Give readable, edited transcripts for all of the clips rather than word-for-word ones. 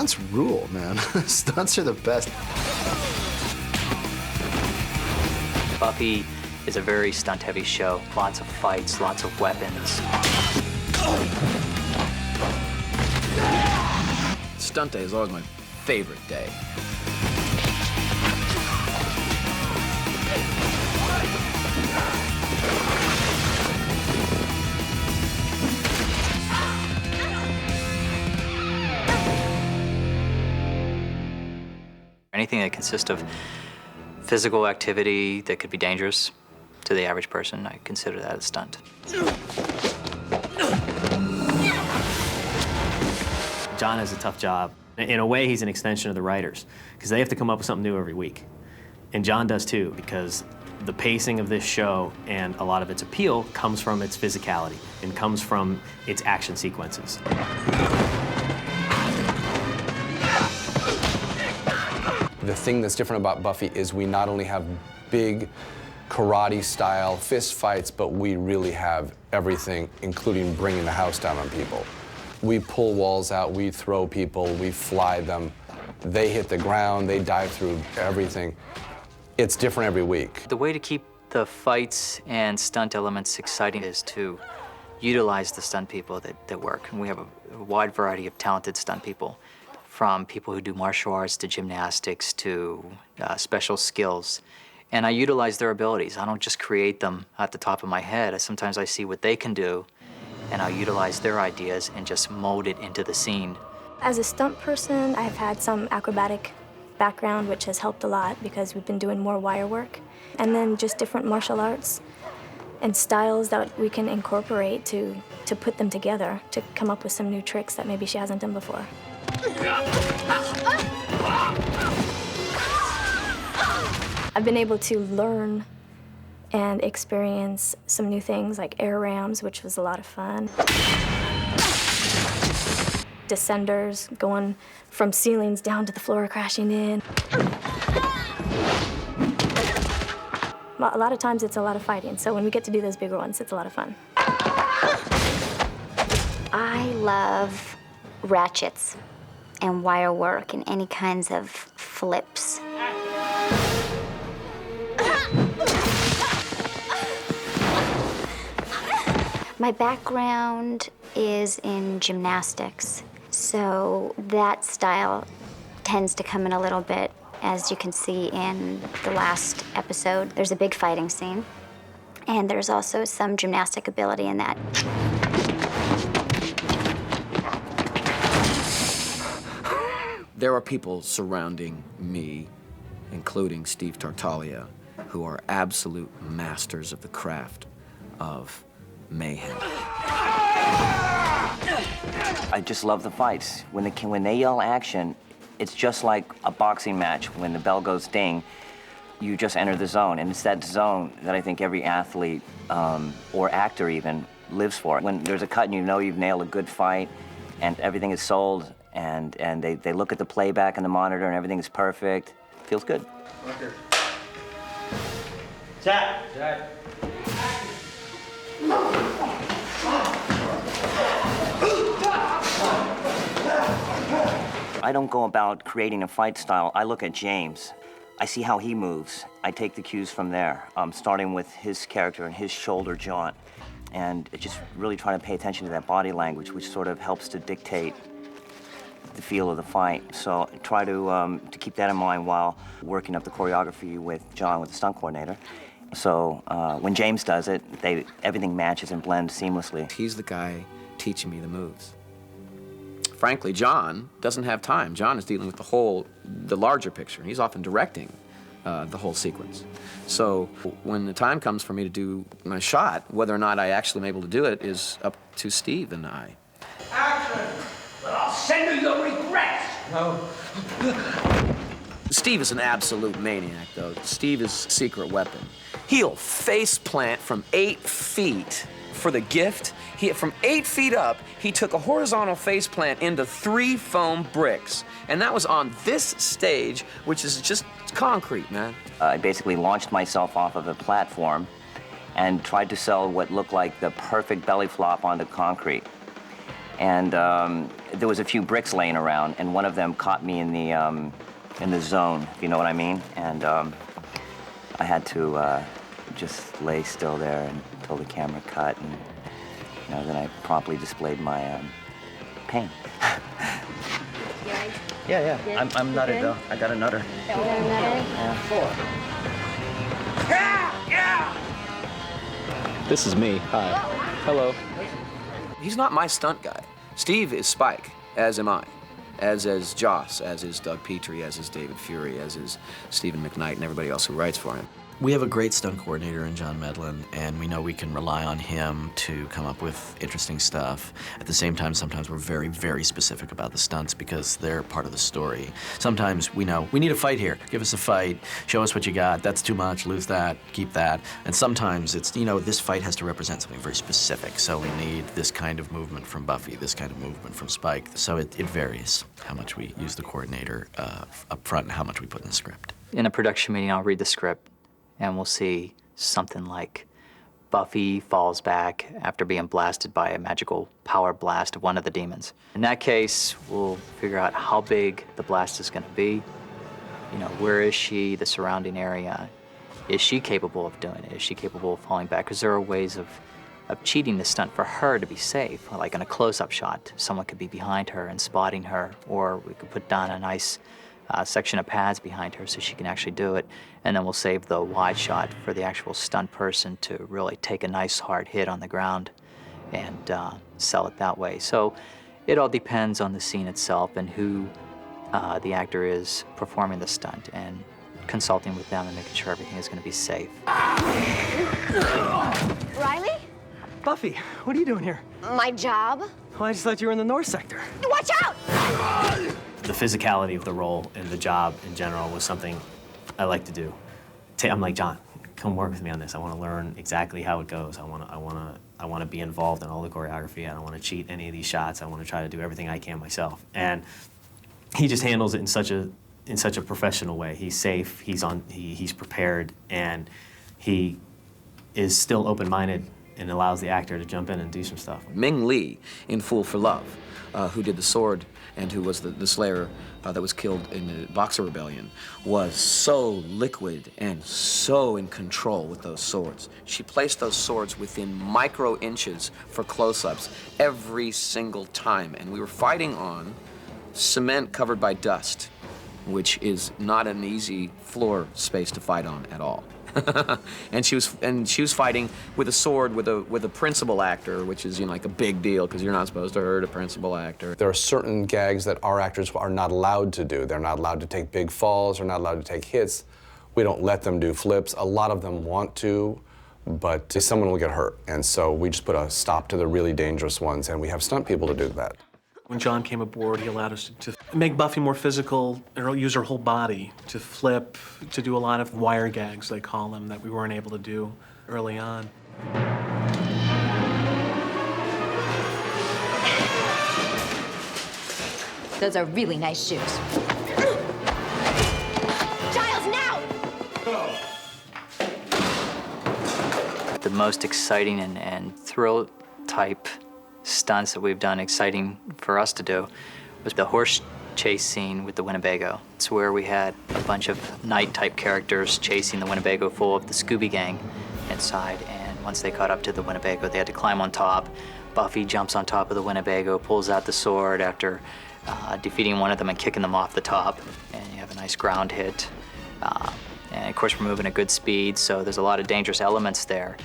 Stunts rule, man. Stunts are the best. Buffy is a very stunt-heavy show. Lots of fights, lots of weapons. Stunt day is always my favorite day. Anything that consists of physical activity that could be dangerous to the average person, I consider that a stunt. John has a tough job. In a way, he's an extension of the writers, because they have to come up with something new every week. And John does too, because the pacing of this show and a lot of its appeal comes from its physicality and comes from its action sequences. The thing that's different about Buffy is we not only have big karate-style fist fights, but we really have everything, including bringing the house down on people. We pull walls out, we throw people, we fly them. They hit the ground, they dive through everything. It's different every week. The way to keep the fights and stunt elements exciting is to utilize the stunt people that work. And we have a wide variety of talented stunt people, from people who do martial arts to gymnastics to special skills. And I utilize their abilities. I don't just create them at the top of my head. Sometimes I see what they can do, and I'll utilize their ideas and just mold it into the scene. As a stunt person, I've had some acrobatic background, which has helped a lot because we've been doing more wire work. And then just different martial arts and styles that we can incorporate to put them together, to come up with some new tricks that maybe she hasn't done before. I've been able to learn and experience some new things like air rams, which was a lot of fun. Descenders, going from ceilings down to the floor, crashing in. Well, a lot of times it's a lot of fighting, so when we get to do those bigger ones, it's a lot of fun. I love ratchets and wire work and any kinds of flips. My background is in gymnastics, so that style tends to come in a little bit. As you can see in the last episode, there's a big fighting scene, and there's also some gymnastic ability in that. There are people surrounding me, including Steve Tartaglia, who are absolute masters of the craft of mayhem. I just love the fights. When they yell action, it's just like a boxing match. When the bell goes ding, you just enter the zone. And it's that zone that I think every athlete or actor even lives for. When there's a cut and you know you've nailed a good fight and everything is sold and they look at the playback on the monitor and everything is perfect, feels good. Okay. Set. I don't go about creating a fight style. I look at James. I see how he moves. I take the cues from there, starting with his character and his shoulder jaunt. And just really trying to pay attention to that body language, which sort of helps to dictate the feel of the fight. So try to keep that in mind while working up the choreography with John, with the stunt coordinator. So when James does it, everything matches and blends seamlessly. He's the guy teaching me the moves. Frankly, John doesn't have time. John is dealing with the larger picture. He's often directing the whole sequence. So when the time comes for me to do my shot, whether or not I actually am able to do it is up to Steve and I. Action! Well, I'll send you your regrets! No. Steve is an absolute maniac, though. Steve is a secret weapon. He'll face plant from 8 feet for the gift. From 8 feet up, he took a horizontal face plant into 3 foam bricks. And that was on this stage, which is just concrete, man. I basically launched myself off of a platform and tried to sell what looked like the perfect belly flop onto concrete. and there was a few bricks laying around, and one of them caught me in the zone, if you know what I mean. And I had to just lay still there until the camera cut, and then I promptly displayed my pain. Yeah. I'm nutted though. I got a nutter. You got a nutter? Yeah. This is me. Hi. Hello. He's not my stunt guy. Steve is Spike, as am I. As is Joss, as is Doug Petrie, as is David Fury, as is Stephen McKnight, and everybody else who writes for him. We have a great stunt coordinator in John Medlin, and we know we can rely on him to come up with interesting stuff. At the same time, sometimes we're very, very specific about the stunts because they're part of the story. Sometimes we know, we need a fight here. Give us a fight. Show us what you got. That's too much. Lose that. Keep that. And sometimes it's, this fight has to represent something very specific. So we need this kind of movement from Buffy, this kind of movement from Spike. So it varies how much we use the coordinator up front and how much we put in the script. In a production meeting, I'll read the script, and we'll see something like Buffy falls back after being blasted by a magical power blast of one of the demons. In that case, we'll figure out how big the blast is going to be. Where is she, the surrounding area? Is she capable of doing it? Is she capable of falling back? Because there are ways of cheating the stunt for her to be safe. Like in a close-up shot, someone could be behind her and spotting her, or we could put down a nice section of pads behind her so she can actually do it. And then we'll save the wide shot for the actual stunt person to really take a nice hard hit on the ground and sell it that way. So it all depends on the scene itself and who the actor is performing the stunt, and consulting with them and making sure everything is going to be safe. Riley? Buffy, what are you doing here? My job? Well, I just thought you were in the North Sector. Watch out! The physicality of the role and the job in general was something I like to do. I'm like, John, come work with me on this. I want to learn exactly how it goes. I want to be involved in all the choreography. I don't want to cheat any of these shots. I want to try to do everything I can myself. And he just handles it in such a professional way. He's safe. He's prepared, and he is still open-minded and allows the actor to jump in and do some stuff. Ming Lee in Fool for Love, who did the sword and who was the slayer that was killed in the Boxer Rebellion, was so liquid and so in control with those swords. She placed those swords within micro inches for close-ups every single time, and we were fighting on cement covered by dust, which is not an easy floor space to fight on at all. and she was fighting with a sword with a principal actor, which is like a big deal because you're not supposed to hurt a principal actor. There are certain gags that our actors are not allowed to do. They're not allowed to take big falls. They're not allowed to take hits. We don't let them do flips. A lot of them want to, but someone will get hurt. And so we just put a stop to the really dangerous ones, and we have stunt people to do that. When John came aboard, he allowed us to make Buffy more physical, or use her whole body, to flip, to do a lot of wire gags, they call them, that we weren't able to do early on. Those are really nice shoes. Giles, now! The most exciting and thrill-type stunts that we've done, exciting for us to do, was the horse chase scene with the Winnebago. It's where we had a bunch of night-type characters chasing the Winnebago full of the Scooby Gang inside, and once they caught up to the Winnebago, they had to climb on top. Buffy jumps on top of the Winnebago, pulls out the sword after defeating one of them and kicking them off the top, and you have a nice ground hit. And of course, we're moving at good speed, so there's a lot of dangerous elements there.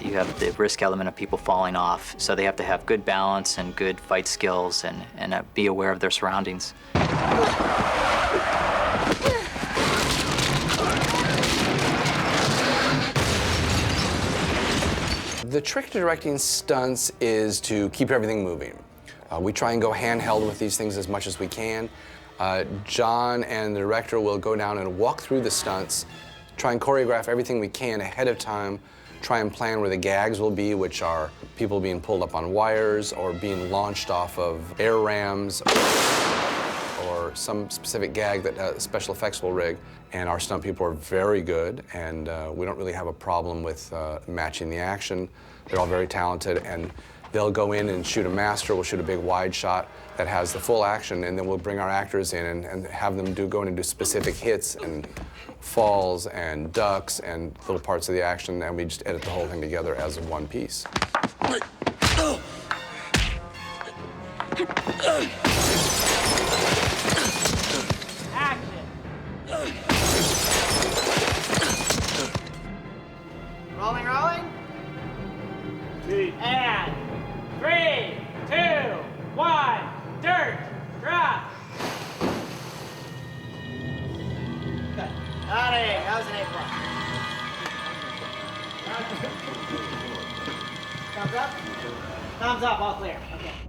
You have the risk element of people falling off, so they have to have good balance and good fight skills and be aware of their surroundings. The trick to directing stunts is to keep everything moving. We try and go handheld with these things as much as we can. John and the director will go down and walk through the stunts, try and choreograph everything we can ahead of time, try and plan where the gags will be, which are people being pulled up on wires or being launched off of air rams or some specific gag that special effects will rig. And our stunt people are very good, and we don't really have a problem with matching the action. They're all very talented, and They'll go in and shoot a master. We'll shoot a big wide shot that has the full action, and then we'll bring our actors in and have them go in and do specific hits and falls and ducks and little parts of the action, and we just edit the whole thing together as one piece. Rolling, rolling. And 3, 2, 1, dirt, drop. Good. Howdy, that was an A+. Thumbs up? Thumbs up, all clear. Okay.